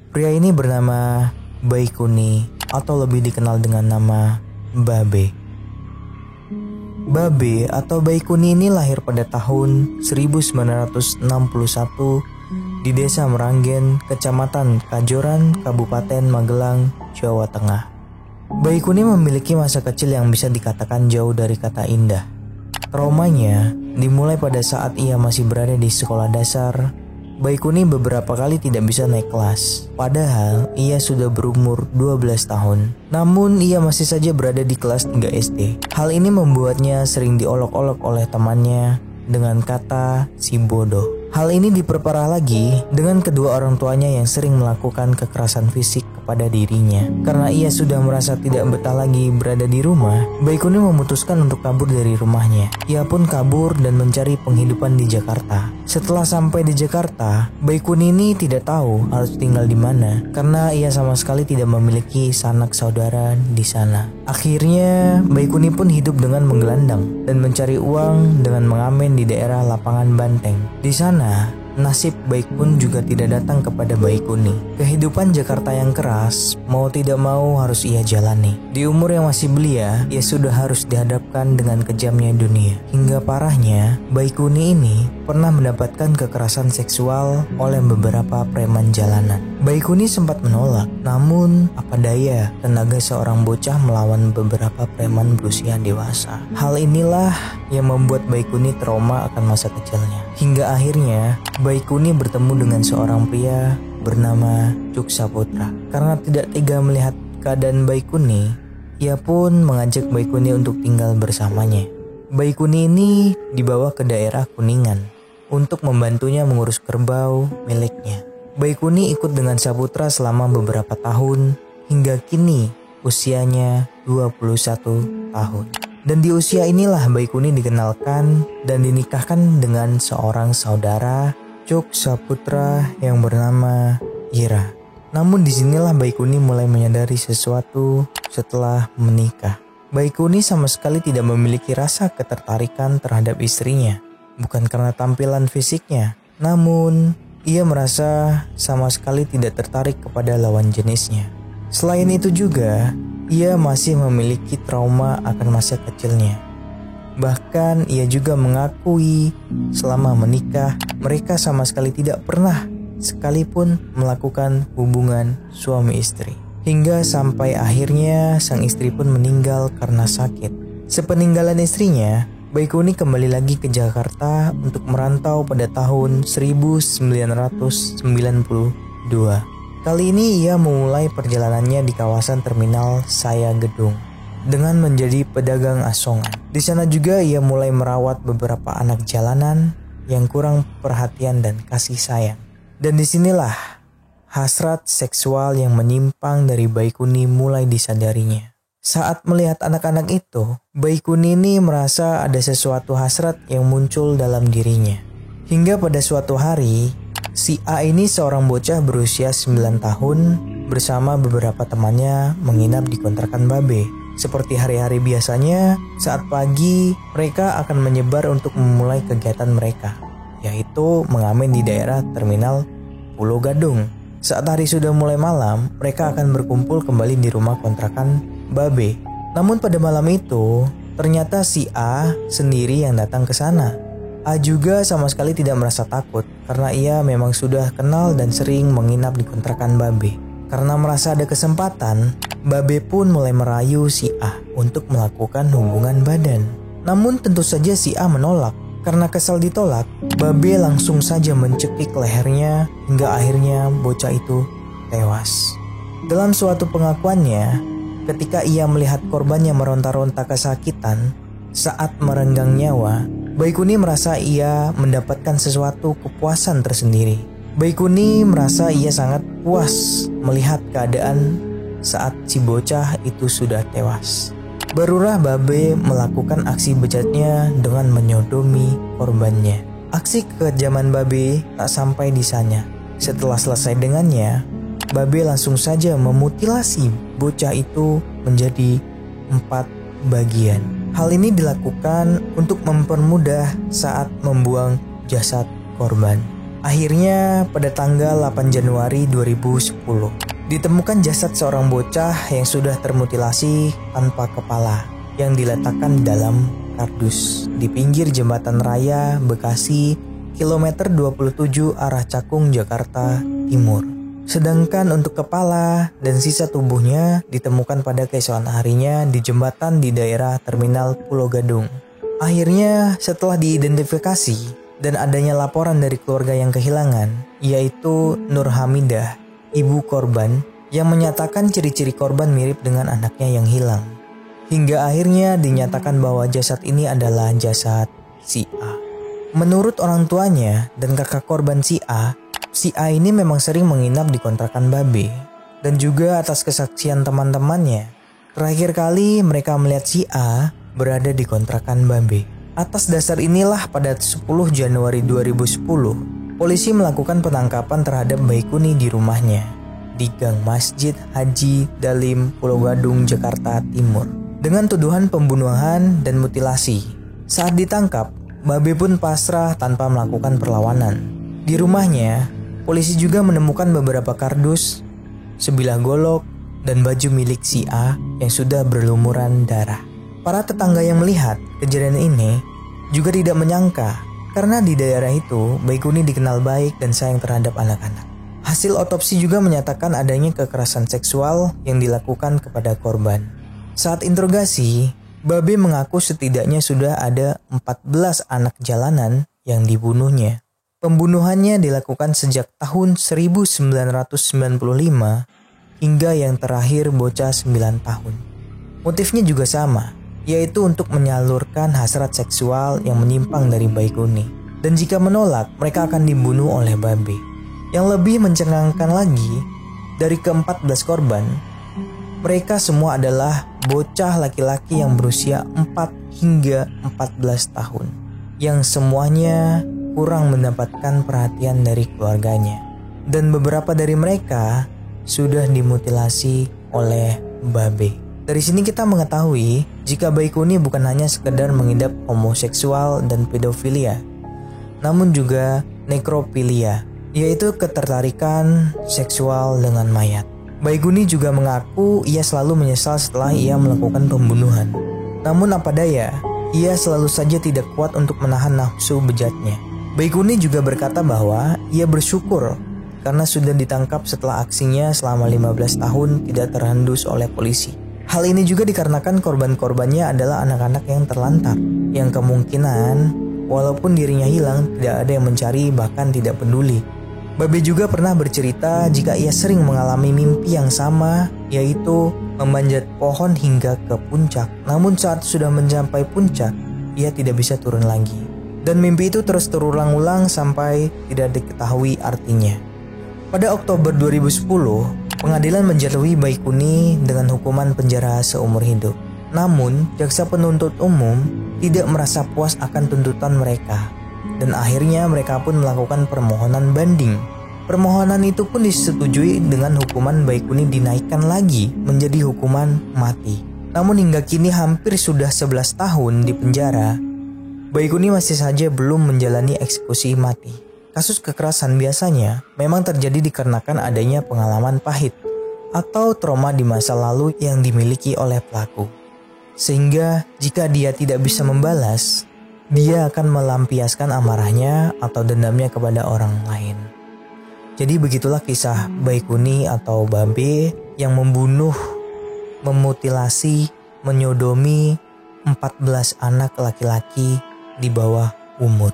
Pria ini bernama Baikuni atau lebih dikenal dengan nama Babe. Babe atau Baikuni ini lahir pada tahun 1961 di Desa Meranggen, Kecamatan Kajoran, Kabupaten Magelang, Jawa Tengah. Baikuni memiliki masa kecil yang bisa dikatakan jauh dari kata indah. Traumanya dimulai pada saat ia masih berada di sekolah dasar. Baikuni beberapa kali tidak bisa naik kelas, padahal ia sudah berumur 12 tahun. Namun ia masih saja berada di kelas 3 SD. Hal ini membuatnya sering diolok-olok oleh temannya dengan kata si bodoh. Hal ini diperparah lagi dengan kedua orang tuanya yang sering melakukan kekerasan fisik kepada dirinya. Karena ia sudah merasa tidak betah lagi berada di rumah, Baikuni memutuskan untuk kabur dari rumahnya. Ia pun kabur dan mencari penghidupan di Jakarta. Setelah sampai di Jakarta, Baikuni ini tidak tahu harus tinggal di mana karena ia sama sekali tidak memiliki sanak saudara di sana. Akhirnya, Baikuni pun hidup dengan menggelandang dan mencari uang dengan mengamen di daerah Lapangan Banteng. Di sana, nasib baik pun juga tidak datang kepada Baikuni. Kehidupan Jakarta yang keras, mau tidak mau harus ia jalani. Di umur yang masih belia, ia sudah harus dihadapkan dengan kejamnya dunia. Hingga parahnya, Baikuni ini pernah mendapatkan kekerasan seksual oleh beberapa preman jalanan. Baikuni sempat menolak, namun apa daya, tenaga seorang bocah melawan beberapa preman berusia dewasa. Hal inilah yang membuat Baikuni trauma akan masa kecilnya. Hingga akhirnya Baikuni bertemu dengan seorang pria bernama Cuk Saputra. Karena tidak tega melihat keadaan Baikuni, ia pun mengajak Baikuni untuk tinggal bersamanya. Baikuni ini dibawa ke daerah Kuningan untuk membantunya mengurus kerbau miliknya. Baikuni ikut dengan Saputra selama beberapa tahun hingga kini usianya 21 tahun. Dan di usia inilah Baikuni dikenalkan dan dinikahkan dengan seorang saudara Cuk Saputra yang bernama Ira. Namun disinilah Baikuni mulai menyadari sesuatu setelah menikah. Baikuni sama sekali tidak memiliki rasa ketertarikan terhadap istrinya. Bukan karena tampilan fisiknya, namun ia merasa sama sekali tidak tertarik kepada lawan jenisnya. Selain itu juga, ia masih memiliki trauma akan masa kecilnya. Bahkan ia juga mengakui selama menikah, mereka sama sekali tidak pernah sekalipun melakukan hubungan suami istri. Hingga sampai akhirnya sang istri pun meninggal karena sakit. Sepeninggalan istrinya, Baikuni kembali lagi ke Jakarta untuk merantau pada tahun 1992. Kali ini ia memulai perjalanannya di kawasan Terminal Saya Gedung dengan menjadi pedagang asongan. Di sana juga ia mulai merawat beberapa anak jalanan yang kurang perhatian dan kasih sayang. Dan disinilah hasrat seksual yang menyimpang dari Baikuni mulai disadarinya. Saat melihat anak-anak itu, Baikuni ini merasa ada sesuatu hasrat yang muncul dalam dirinya. Hingga pada suatu hari, si A ini seorang bocah berusia 9 tahun bersama beberapa temannya menginap di kontrakan Babe. Seperti hari-hari biasanya, saat pagi mereka akan menyebar untuk memulai kegiatan mereka, yaitu mengamen di daerah Terminal Pulau Gadung. Saat hari sudah mulai malam, mereka akan berkumpul kembali di rumah kontrakan Babe. Namun pada malam itu, ternyata si A sendiri yang datang ke sana. A juga sama sekali tidak merasa takut karena ia memang sudah kenal dan sering menginap di kontrakan Babe. Karena merasa ada kesempatan, Babe pun mulai merayu si A untuk melakukan hubungan badan. Namun tentu saja si A menolak. Karena kesal ditolak, Babe langsung saja mencekik lehernya hingga akhirnya bocah itu tewas. Dalam suatu pengakuannya, ketika ia melihat korbannya meronta-ronta kesakitan saat merenggang nyawa, Baikuni merasa ia mendapatkan sesuatu kepuasan tersendiri. Baikuni merasa ia sangat puas melihat keadaan saat si bocah itu sudah tewas. Barulah Babe melakukan aksi bejatnya dengan menyodomi korbannya. Aksi kekejaman Babe tak sampai di sana. Setelah selesai dengannya, Babe langsung saja memutilasi bocah itu menjadi 4 bagian. Hal ini dilakukan untuk mempermudah saat membuang jasad korban. Akhirnya pada tanggal 8 Januari 2010 ditemukan jasad seorang bocah yang sudah termutilasi tanpa kepala yang diletakkan dalam kardus di pinggir jembatan raya Bekasi kilometer 27 arah Cakung, Jakarta Timur. Sedangkan untuk kepala dan sisa tubuhnya ditemukan pada keesokan harinya di jembatan di daerah Terminal Pulau Gadung. Akhirnya setelah diidentifikasi dan adanya laporan dari keluarga yang kehilangan, yaitu Nur Hamidah, ibu korban, yang menyatakan ciri-ciri korban mirip dengan anaknya yang hilang. Hingga akhirnya dinyatakan bahwa jasad ini adalah jasad si A. Menurut orang tuanya dan kakak korban si A ini memang sering menginap di kontrakan Babe. Dan juga atas kesaksian teman-temannya, terakhir kali mereka melihat si A berada di kontrakan Babe. Atas dasar inilah pada 10 Januari 2010, polisi melakukan penangkapan terhadap Baikuni di rumahnya di Gang Masjid Haji Dalim, Pulau Gadung, Jakarta Timur dengan tuduhan pembunuhan dan mutilasi. Saat ditangkap, Babe pun pasrah tanpa melakukan perlawanan. Di rumahnya, polisi juga menemukan beberapa kardus, sebilah golok, dan baju milik si A yang sudah berlumuran darah. Para tetangga yang melihat kejadian ini juga tidak menyangka karena di daerah itu Baikuni dikenal baik dan sayang terhadap anak-anak. Hasil otopsi juga menyatakan adanya kekerasan seksual yang dilakukan kepada korban. Saat interogasi, Babe mengaku setidaknya sudah ada 14 anak jalanan yang dibunuhnya. Pembunuhannya dilakukan sejak tahun 1995 hingga yang terakhir bocah 9 tahun. Motifnya juga sama, yaitu untuk menyalurkan hasrat seksual yang menyimpang dari Baikuni. Dan jika menolak, mereka akan dibunuh oleh Babe. Yang lebih mencengangkan lagi, dari ke-14 korban, mereka semua adalah bocah laki-laki yang berusia 4 hingga 14 tahun, yang semuanya kurang mendapatkan perhatian dari keluarganya. Dan beberapa dari mereka sudah dimutilasi oleh Babe. Dari sini kita mengetahui jika Baikuni bukan hanya sekedar mengidap homoseksual dan pedofilia, namun juga nekrofilia, yaitu ketertarikan seksual dengan mayat. Baikuni juga mengaku ia selalu menyesal setelah ia melakukan pembunuhan. Namun apa daya, ia selalu saja tidak kuat untuk menahan nafsu bejatnya. Baikuni juga berkata bahwa ia bersyukur karena sudah ditangkap setelah aksinya selama 15 tahun tidak terhendus oleh polisi. Hal ini juga dikarenakan korban-korbannya adalah anak-anak yang terlantar, yang kemungkinan walaupun dirinya hilang tidak ada yang mencari bahkan tidak peduli. Babe juga pernah bercerita jika ia sering mengalami mimpi yang sama, yaitu memanjat pohon hingga ke puncak. Namun saat sudah mencapai puncak, ia tidak bisa turun lagi. Dan mimpi itu terus terulang-ulang sampai tidak diketahui artinya. Pada Oktober 2010, pengadilan menjatuhi Baikuni dengan hukuman penjara seumur hidup. Namun, jaksa penuntut umum tidak merasa puas akan tuntutan mereka. Dan akhirnya mereka pun melakukan permohonan banding. Permohonan itu pun disetujui dengan hukuman Baikuni dinaikkan lagi menjadi hukuman mati. Namun hingga kini hampir sudah 11 tahun di penjara, Baikuni masih saja belum menjalani eksekusi mati. Kasus kekerasan biasanya memang terjadi dikarenakan adanya pengalaman pahit atau trauma di masa lalu yang dimiliki oleh pelaku. Sehingga jika dia tidak bisa membalas, dia akan melampiaskan amarahnya atau dendamnya kepada orang lain. Jadi begitulah kisah Baikuni atau Babe yang membunuh, memutilasi, menyodomi 14 anak laki-laki di bawah umur.